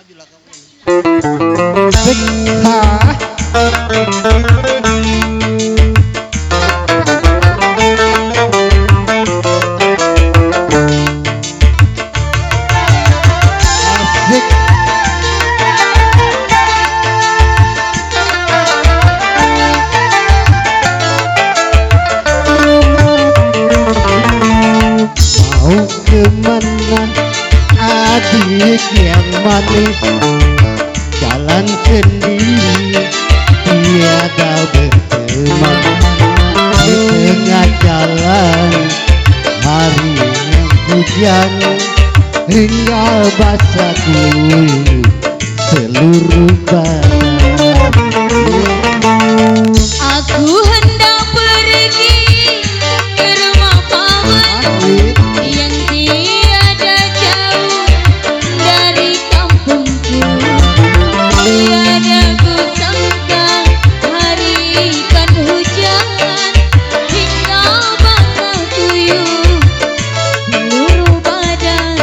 Kemana adik yang manis, jalan sendiri tiada berteman. Di tengah jalan hari hujan, hingga basah kuyup seluruh badan. Aku hendak pergi ke rumah paman yang tiada jauh dari kampungku. Tiada kusangka hari kan hujan, hingga basah kuyup seluruh badan.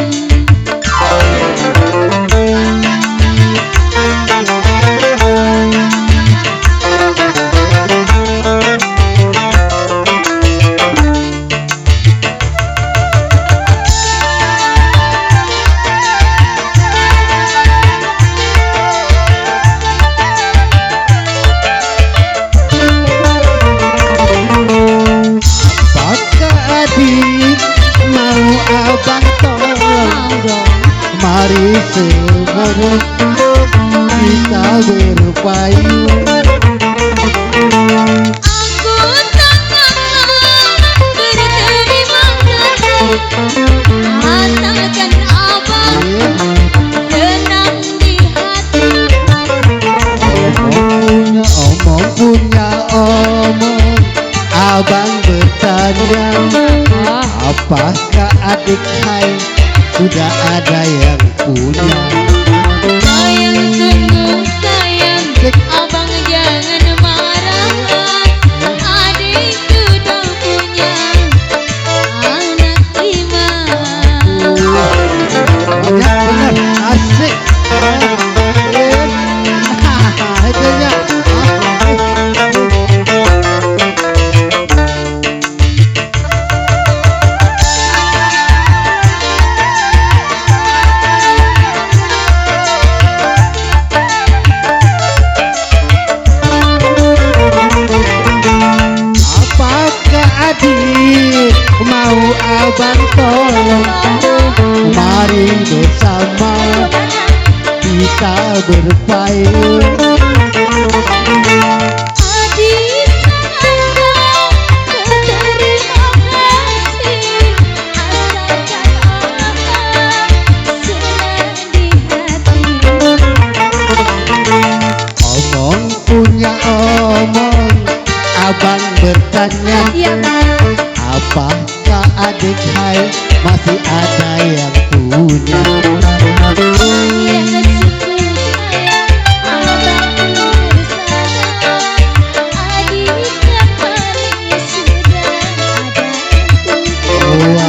Mau abang tolong, mari sebareng kita berpayung. Aku sangat berterima kasih, asalkan abang tenang di hati. Omong punya omong, abang bertanya, apakah adik hai sudah ada yang punya? Sayang sungguh sayang, abang jangan marah. Adik sudah punya anak 5. Benar, asik. Adik mau abang tolong, mari bersama kita berpayung. Adik sangat berterima kasih, asalkan abang senang di hati. Omong punya omong, abang bertanya, apakah adik hai masih ada yang punya? Yang sungguh sayang, abang bersama. Adik kan paling sudah ada yang punya.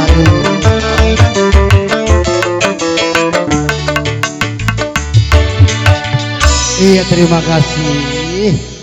Iya, terima kasih.